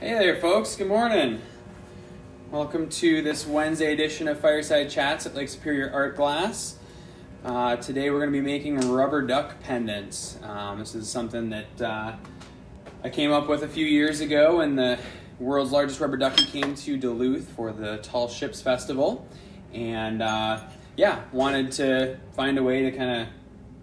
Hey there folks, good morning. Welcome to this Wednesday edition of Fireside Chats at Lake Superior Art Glass. Today we're going to be making rubber duck pendants. This is something that I came up with a few years ago when the world's largest rubber ducky came to Duluth for the Tall Ships Festival. And wanted to find a way to kind of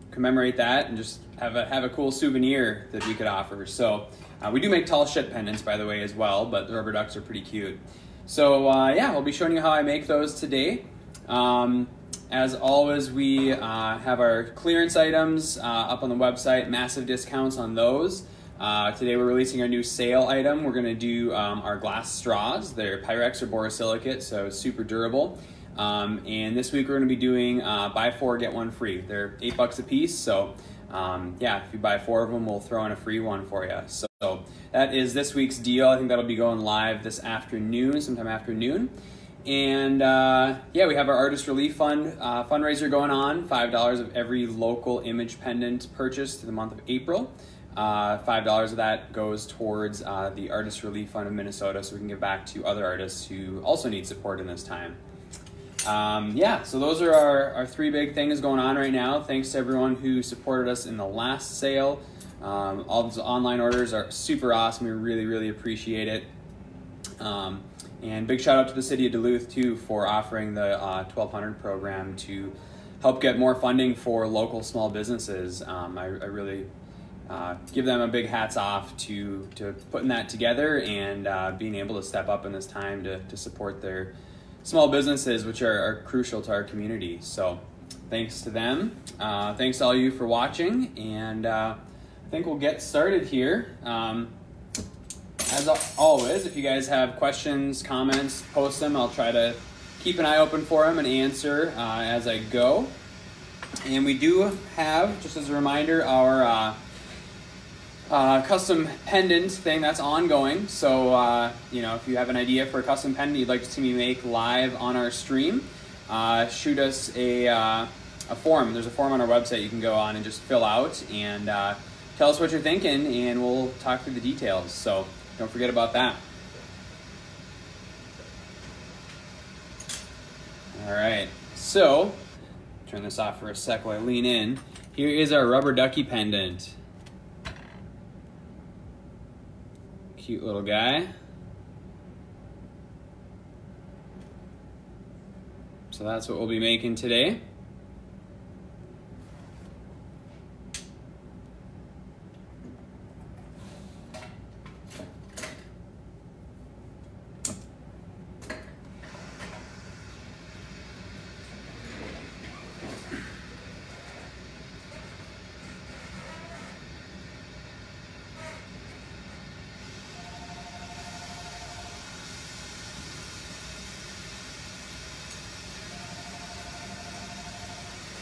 commemorate that and just have a cool souvenir that we could offer. So we do make tall ship pendants, by the way, as well, but the rubber ducks are pretty cute. So we'll be showing you how I make those today. As always, we have our clearance items up on the website, massive discounts on those. Today we're releasing our new sale item. We're going to do our glass straws. They're Pyrex or borosilicate, so super durable. And this week we're going to be doing buy 4, get 1 free. They're $8 a piece, so if you buy 4 of them, we'll throw in a free one for you. So that is this week's deal. I think that'll be going live this afternoon, sometime afternoon. And we have our Artist Relief Fund fundraiser going on. $5 of every local image pendant purchased in the month of April. $5 of that goes towards the Artist Relief Fund of Minnesota, so we can give back to other artists who also need support in this time. So those are our 3 big things going on right now. Thanks to everyone who supported us in the last sale. All those online orders are super awesome. We really, really appreciate it. And big shout out to the city of Duluth too for offering the 1200 program to help get more funding for local small businesses. I really give them a big hats off to putting that together and being able to step up in this time to support their small businesses, which are crucial to our community. So thanks to them. Thanks to all you for watching, and I think we'll get started here. As always, if you guys have questions, comments, post them. I'll try to keep an eye open for them and answer as I go. And we do have, just as a reminder, our custom pendant thing that's ongoing. So if you have an idea for a custom pendant you'd like to see me make live on our stream, shoot us a form. There's a form on our website you can go on and just fill out and tell us what you're thinking, and we'll talk through the details. So don't forget about that. All right, so turn this off for a sec while I lean in. Here is our rubber ducky pendant. Cute little guy. So that's what we'll be making today.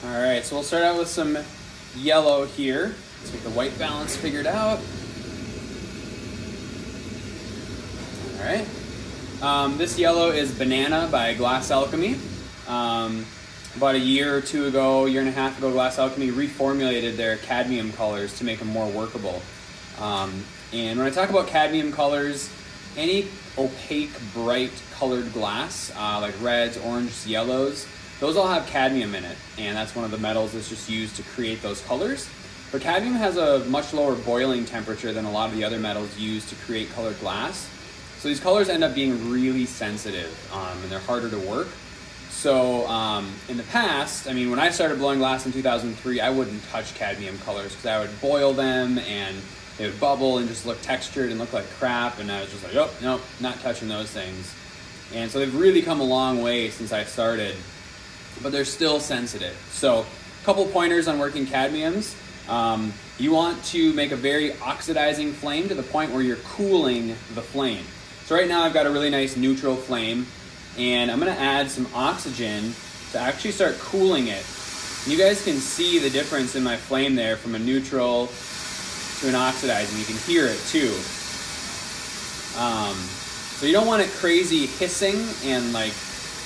All right, so we'll start out with some yellow here. Let's get the white balance figured out. All right. This yellow is Banana by Glass Alchemy. About a year or 2 ago, year and a half ago, Glass Alchemy reformulated their cadmium colors to make them more workable. And when I talk about cadmium colors, any opaque, bright colored glass, like reds, oranges, yellows, those all have cadmium in it, and that's one of the metals that's just used to create those colors. But cadmium has a much lower boiling temperature than a lot of the other metals used to create colored glass. So these colors end up being really sensitive, and they're harder to work. So in the past, when I started blowing glass in 2003, I wouldn't touch cadmium colors because I would boil them and they would bubble and just look textured and look like crap, and I was just like, oh, nope, not touching those things. And so they've really come a long way since I started, but they're still sensitive. So a couple pointers on working cadmiums. You want to make a very oxidizing flame to the point where you're cooling the flame. So right now I've got a really nice neutral flame, and I'm gonna add some oxygen to actually start cooling it. And you guys can see the difference in my flame there from a neutral to an oxidizing. You can hear it too. So you don't want it crazy hissing and like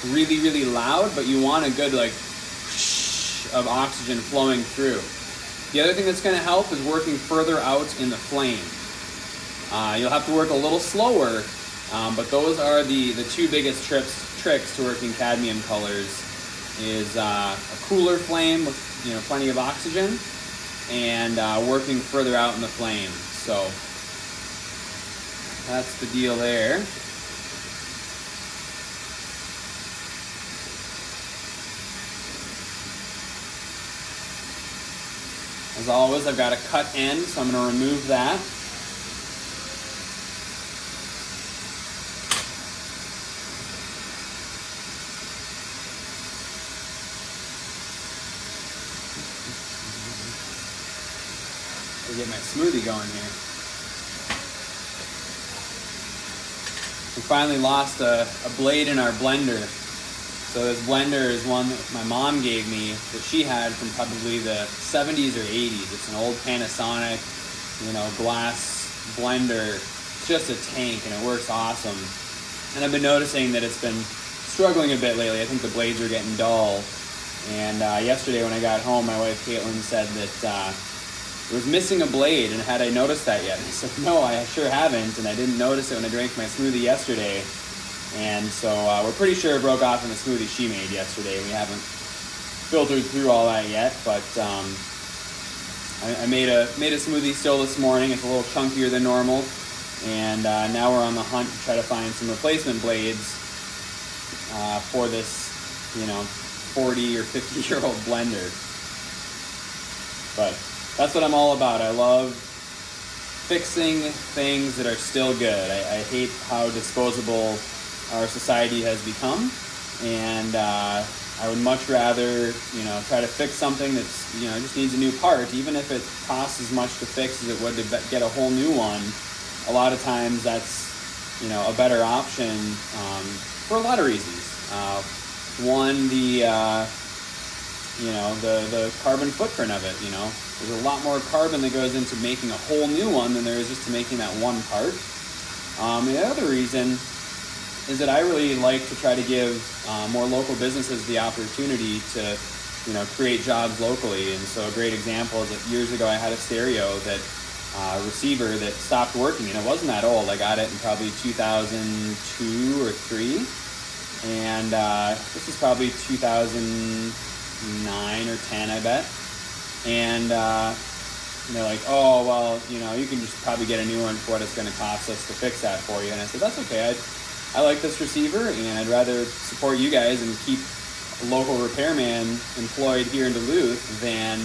really, really loud, but you want a good like of oxygen flowing through. The other thing that's going to help is working further out in the flame. You'll have to work a little slower, but those are the two biggest tricks to working cadmium colors is a cooler flame with plenty of oxygen and working further out in the flame. So that's the deal there. As always, I've got a cut end, so I'm going to remove that. Get my smoothie going here. We finally lost a blade in our blender. So this blender is one that my mom gave me that she had from probably the 70s or 80s. It's an old Panasonic, glass blender. It's just a tank and it works awesome. And I've been noticing that it's been struggling a bit lately. I think the blades are getting dull. And yesterday when I got home, my wife Caitlin said that it was missing a blade, and had I noticed that yet? And I said, no, I sure haven't, and I didn't notice it when I drank my smoothie yesterday. And so we're pretty sure it broke off in the smoothie she made yesterday. We haven't filtered through all that yet, but I made a smoothie still this morning. It's a little chunkier than normal, and now we're on the hunt to try to find some replacement blades for this, 40 or 50-year-old blender. But that's what I'm all about. I love fixing things that are still good. I hate how disposable our society has become, and I would much rather, try to fix something that's, just needs a new part, even if it costs as much to fix as it would to get a whole new one. A lot of times that's, a better option for a lot of reasons. One, the carbon footprint of it, There's a lot more carbon that goes into making a whole new one than there is just to making that one part. The other reason is that I really like to try to give more local businesses the opportunity to, create jobs locally. And so a great example is that years ago I had a stereo that receiver that stopped working, and it wasn't that old. I got it in probably 2002 or 3, and this is probably 2009 or 10, I bet. And they're like, oh, well, you can just probably get a new one for what it's going to cost us to fix that for you. And I said, that's okay. I like this receiver, and I'd rather support you guys and keep a local repairman employed here in Duluth than,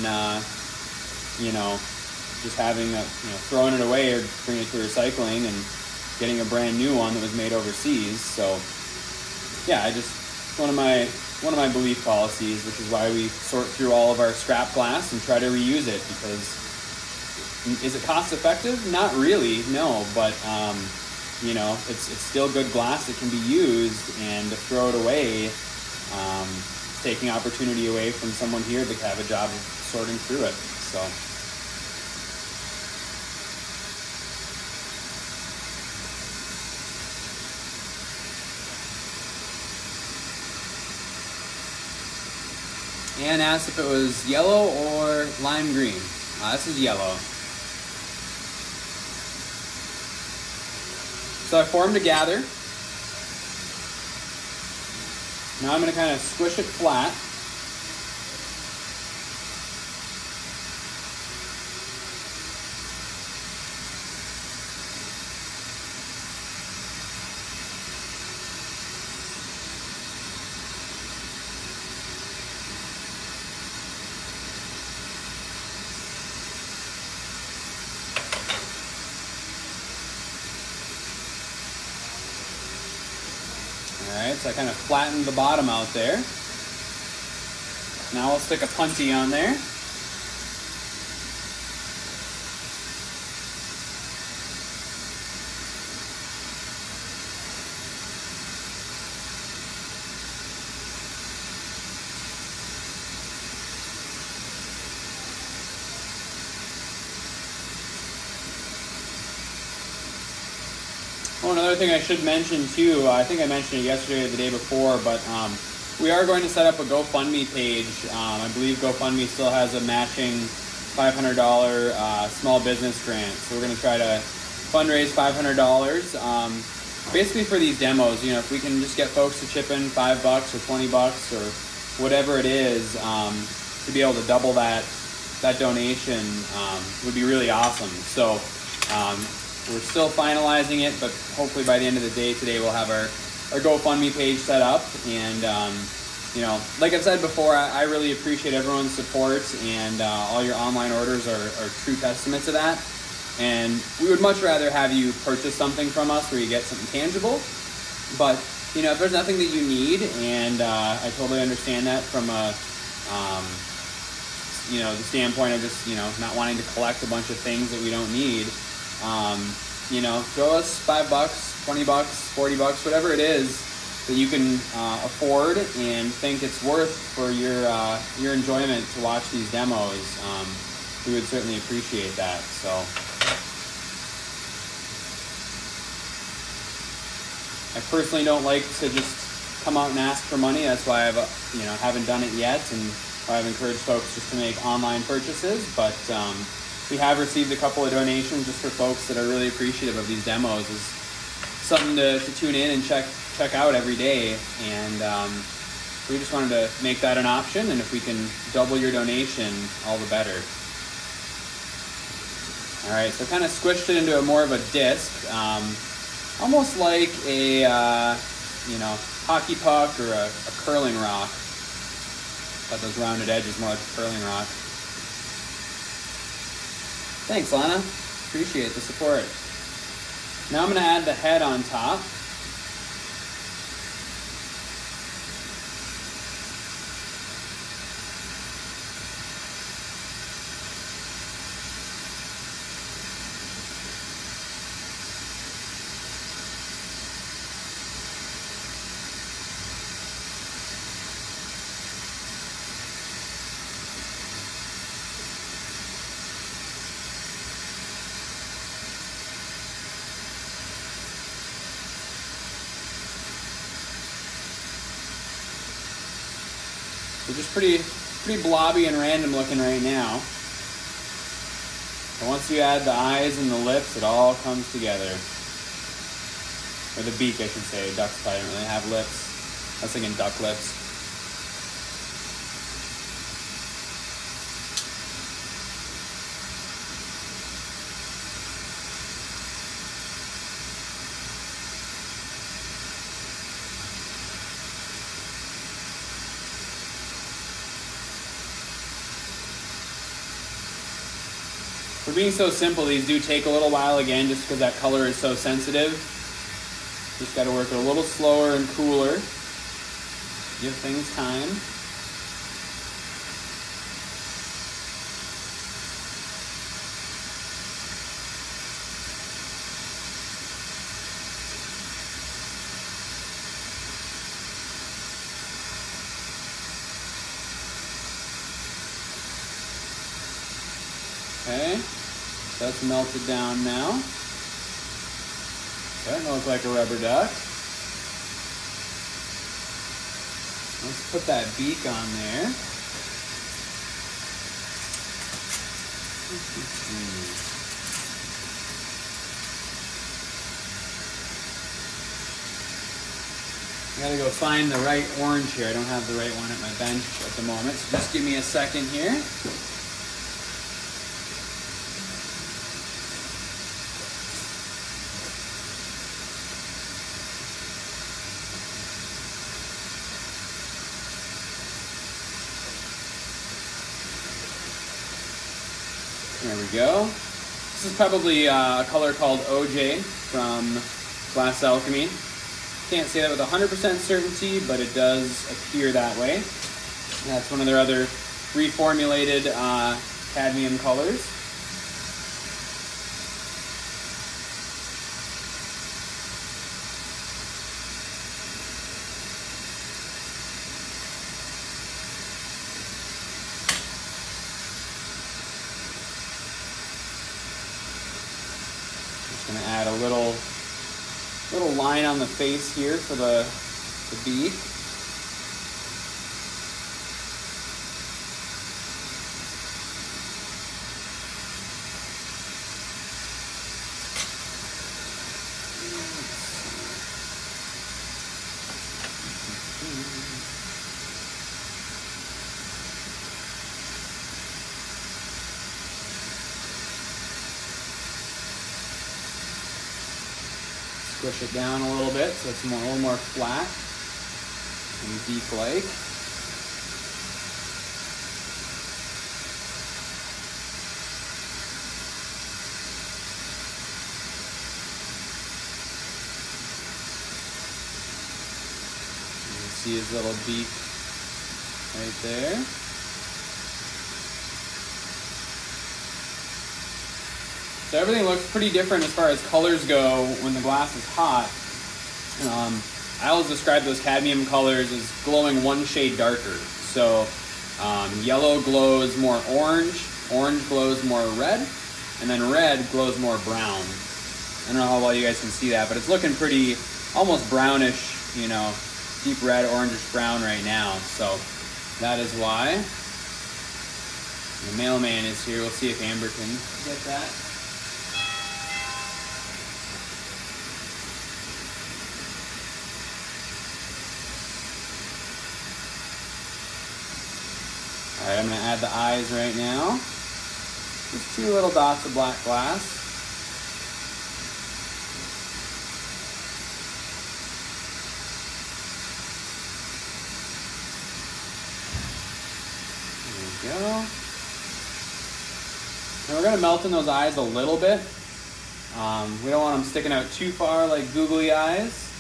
just having throwing it away or bringing it to recycling and getting a brand new one that was made overseas. So, yeah, one of my belief policies, which is why we sort through all of our scrap glass and try to reuse it, because is it cost effective? Not really, no, but it's still good glass that can be used, and to throw it away, taking opportunity away from someone here that can have a job of sorting through it. So. And asked if it was yellow or lime green. This is yellow. So I formed a gather. Now I'm going to kind of squish it flat. Alright, so I kind of flattened the bottom out there. Now I'll stick a punty on there. Oh, another thing I should mention too, I think I mentioned it yesterday or the day before, but we are going to set up a GoFundMe page. I believe GoFundMe still has a matching $500 small business grant, so we're going to try to fundraise $500. Basically for these demos, you know, if we can just get folks to chip in $5 or $20 or whatever it is, to be able to double that donation would be really awesome. So we're still finalizing it, but hopefully by the end of the day today we'll have our GoFundMe page set up. And you know, like I've said before, I really appreciate everyone's support, and all your online orders are true testaments of that. And we would much rather have you purchase something from us where you get something tangible. But you know, if there's nothing that you need, and I totally understand that from a you know, the standpoint of just, you know, not wanting to collect a bunch of things that we don't need, you know, throw us $5, $20, $40, whatever it is that you can afford and think it's worth for your enjoyment to watch these demos. We would certainly appreciate that. So I personally don't like to just come out and ask for money. That's why I've haven't done it yet, and why I've encouraged folks just to make online purchases. But we have received a couple of donations just for folks that are really appreciative of these demos. Is something to tune in and check out every day. And we just wanted to make that an option, and if we can double your donation, all the better. All right, so kind of squished it into more of a disc, almost like a you know, hockey puck or a curling rock. Got those rounded edges more like a curling rock. Thanks, Lana. Appreciate the support. Now I'm going to add the head on top. They're just pretty blobby and random looking right now. But once you add the eyes and the lips, it all comes together. Or the beak, I should say. Ducks probably don't really have lips. I was thinking duck lips. For being so simple, these do take a little while again, just because that color is so sensitive. Just got to work it a little slower and cooler. Give things time. Okay, so that's melted down now. Starting to look like a rubber duck. Let's put that beak on there. I gotta go find the right orange here. I don't have the right one at my bench at the moment, so just give me a second here. There we go. This is probably a color called OJ from Glass Alchemy. Can't say that with 100% certainty, but it does appear that way. That's one of their other reformulated cadmium colors. Going to add a little line on the face here for the beak. Squish it down a little bit so it's a little more flat and beak-like. You can see his little beak right there. So everything looks pretty different as far as colors go when the glass is hot. I always describe those cadmium colors as glowing one shade darker. So yellow glows more orange, orange glows more red, and then red glows more brown. I don't know how well you guys can see that, but it's looking pretty, almost brownish, you know, deep red, orangish brown right now. So that is why. The mailman is here. We'll see if Amber can get that. All right, I'm going to add the eyes right now. Just 2 little dots of black glass. There we go. And we're going to melt in those eyes a little bit. We don't want them sticking out too far like googly eyes.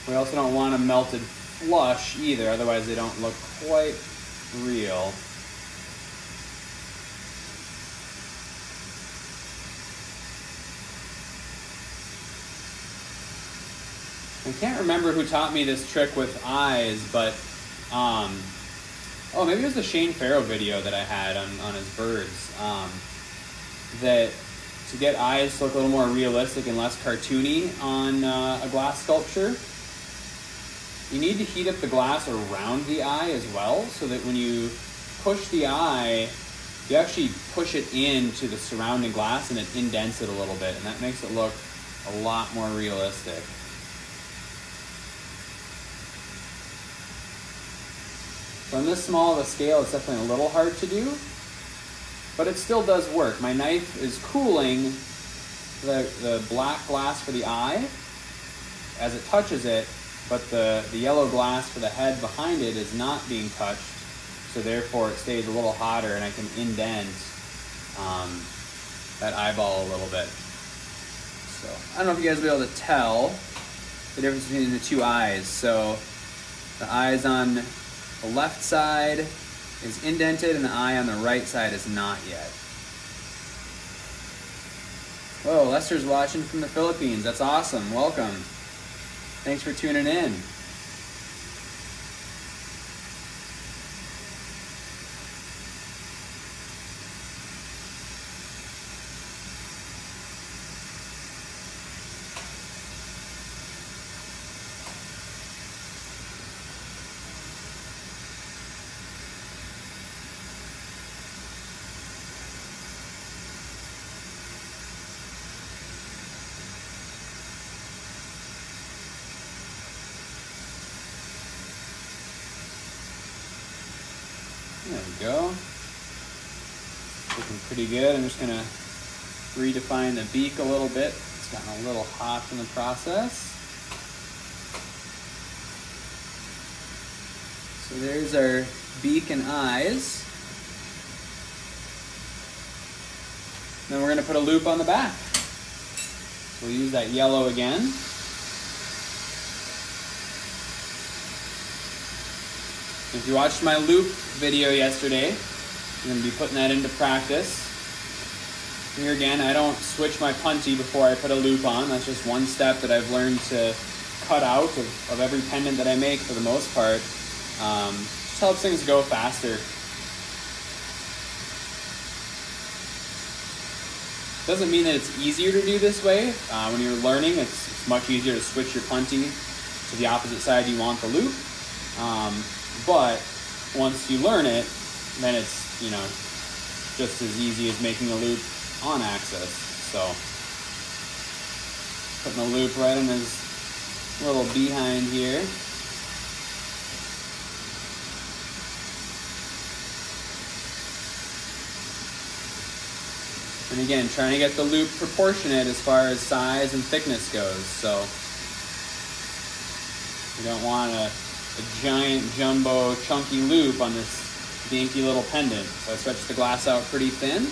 We also don't want them melted flush either, otherwise they don't look quite real. I can't remember who taught me this trick with eyes, but oh, maybe it was the Shane Farrow video that I had on his birds. That to get eyes to look a little more realistic and less cartoony on a glass sculpture, you need to heat up the glass around the eye as well, so that when you push the eye, you actually push it into the surrounding glass and it indents it a little bit, and that makes it look a lot more realistic. So on this small of a scale, it's definitely a little hard to do, but it still does work. My knife is cooling the black glass for the eye as it touches it, but the yellow glass for the head behind it is not being touched, so therefore it stays a little hotter and I can indent that eyeball a little bit. So I don't know if you guys will be able to tell the difference between the 2 eyes. So the eyes on the left side is indented and the eye on the right side is not yet. Whoa, Lester's watching from the Philippines. That's awesome. Welcome. Thanks for tuning in. There we go. Looking pretty good. I'm just going to redefine the beak a little bit. It's gotten a little hot in the process. So there's our beak and eyes. Then we're going to put a loop on the back. So we'll use that yellow again. If you watched my loop video yesterday, I'm going to be putting that into practice. Here again, I don't switch my puntee before I put a loop on. That's just one step that I've learned to cut out of every pendant that I make for the most part. Just helps things go faster. Doesn't mean that it's easier to do this way. When you're learning, it's much easier to switch your puntee to the opposite side you want the loop. But once you learn it, then it's, you know, just as easy as making a loop on axis. So putting a loop right in his little behind here. And again, trying to get the loop proportionate as far as size and thickness goes. So you don't want a giant jumbo chunky loop on this dainty little pendant. So I stretch the glass out pretty thin,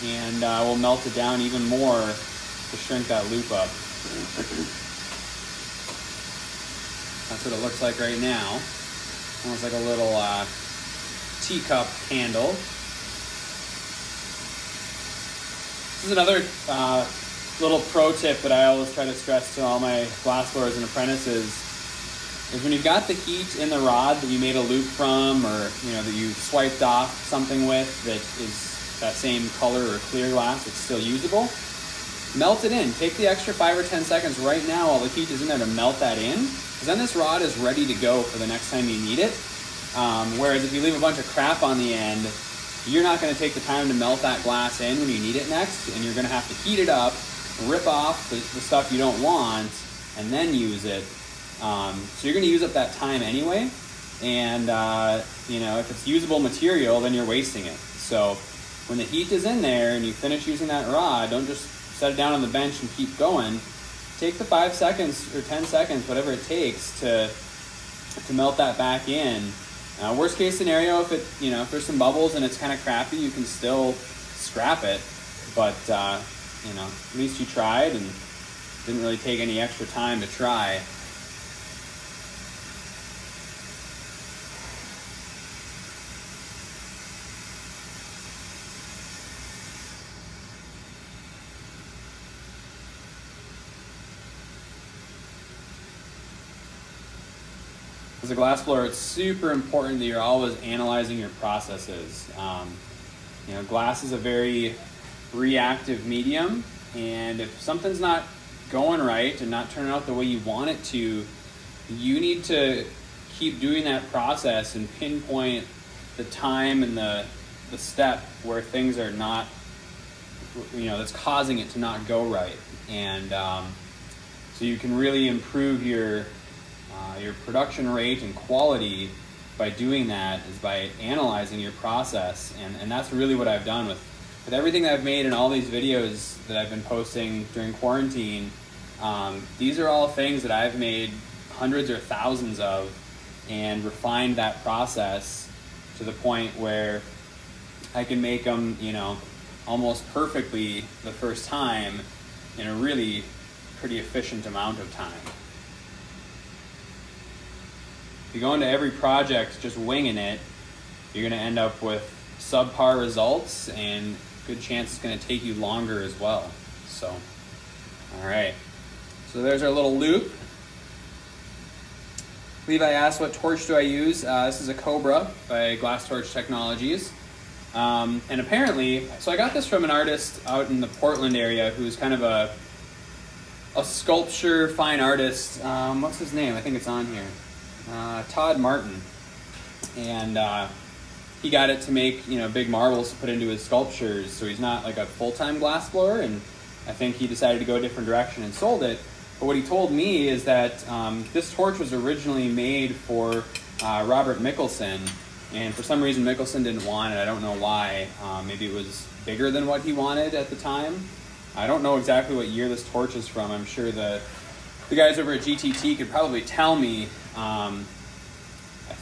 and we'll melt it down even more to shrink that loop up. That's what it looks like right now. Almost like a little teacup handle. This is another little pro tip that I always try to stress to all my glassblowers and apprentices, is when you've got the heat in the rod that you made a loop from, or that you swiped off something with that is that same color or clear glass that's still usable, melt it in. Take the extra 5 or 10 seconds right now while the heat is in there to melt that in, because then this rod is ready to go for the next time you need it. Whereas if you leave a bunch of crap on the end, you're not going to take the time to melt that glass in when you need it next, and you're going to have to heat it up, rip off the stuff you don't want, and then use it. So you're going to use up that time anyway, and if it's usable material, then you're wasting it. So when the heat is in there and you finish using that rod, don't just set it down on the bench and keep going. Take the 5 seconds or 10 seconds, whatever it takes, to melt that back in. Worst case scenario, if there's some bubbles and it's kind of crappy, you can still scrap it. But at least you tried and didn't really take any extra time to try. As a glassblower, it's super important that you're always analyzing your processes. Glass is a very reactive medium, and if something's not going right and not turning out the way you want it to, you need to keep doing that process and pinpoint the time and the step where things are not, that's causing it to not go right. And so you can really improve your production rate and quality by doing that, is by analyzing your process. And that's really what I've done with everything that I've made in all these videos that I've been posting during quarantine. These are all things that I've made hundreds or thousands of, and refined that process to the point where I can make them, almost perfectly the first time in a really pretty efficient amount of time. If you go into every project just winging it, you're going to end up with subpar results, and good chance it's going to take you longer as well. So, all right. So there's our little loop. Levi asked, what torch do I use? This is a Cobra by Glass Torch Technologies. And apparently, so I got this from an artist out in the Portland area who's kind of a sculpture fine artist. What's his name? I think it's on here. Todd Martin. And he got it to make big marbles to put into his sculptures. So he's not like a full-time glassblower, and I think he decided to go a different direction and sold it. But what he told me is that this torch was originally made for Robert Mickelson, and for some reason Mickelson didn't want it. I don't know why. Maybe it was bigger than what he wanted at the time. I don't know exactly what year this torch is from. I'm sure the guys over at GTT could probably tell me. I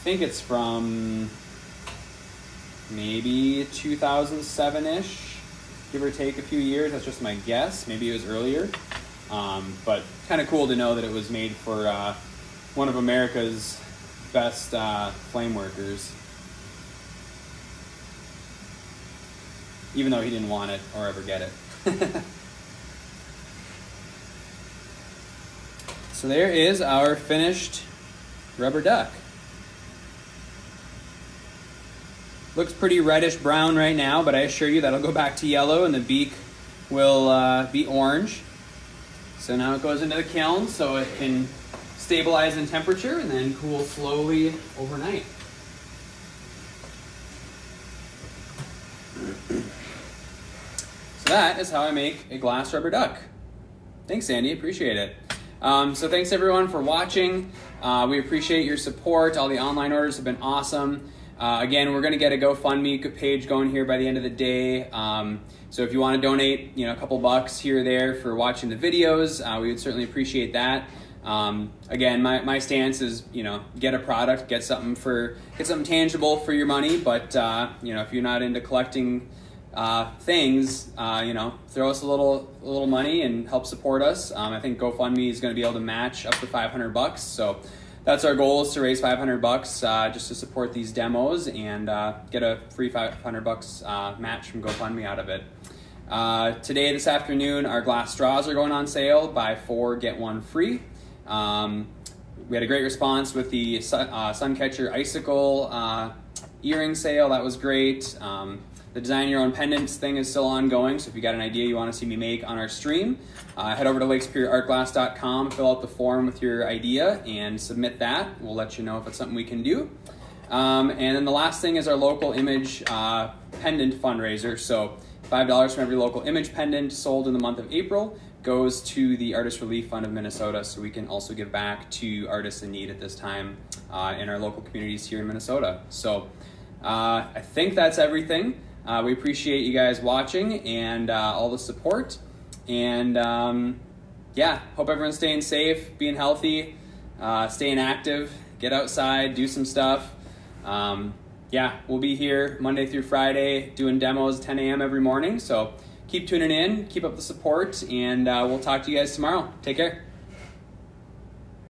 think it's from maybe 2007-ish, give or take a few years. That's just my guess. Maybe it was earlier. But kind of cool to know that it was made for one of America's best flame workers, even though he didn't want it or ever get it. So there is our finished rubber duck. Looks pretty reddish brown right now, but I assure you that'll go back to yellow and the beak will be orange. So now it goes into the kiln so it can stabilize in temperature and then cool slowly overnight. So that is how I make a glass rubber duck. Thanks, Sandy, appreciate it. So thanks everyone for watching. We appreciate your support. All the online orders have been awesome. Again, we're going to get a GoFundMe page going here by the end of the day. So if you want to donate, a couple bucks here or there for watching the videos, we would certainly appreciate that. Again, my stance is, get a product, get something tangible for your money. But if you're not into collecting things, throw us a little money and help support us. I think GoFundMe is going to be able to match up to $500. So that's our goal, is to raise $500 just to support these demos and get a free $500 match from GoFundMe out of it. Today, this afternoon, our glass straws are going on sale. Buy 4, get 1 free. We had a great response with the Suncatcher Icicle earring sale. That was great. The Design Your Own Pendants thing is still ongoing, so if you got an idea you want to see me make on our stream, head over to lakesuperiorartglass.com, fill out the form with your idea, and submit that. We'll let you know if it's something we can do. And then the last thing is our local image pendant fundraiser. So $5 from every local image pendant sold in the month of April goes to the Artist Relief Fund of Minnesota, so we can also give back to artists in need at this time in our local communities here in Minnesota. So I think that's everything. We appreciate you guys watching and all the support. And yeah, hope everyone's staying safe, being healthy, staying active, get outside, do some stuff. Yeah, we'll be here Monday through Friday doing demos 10 a.m. every morning. So keep tuning in, keep up the support, and we'll talk to you guys tomorrow. Take care.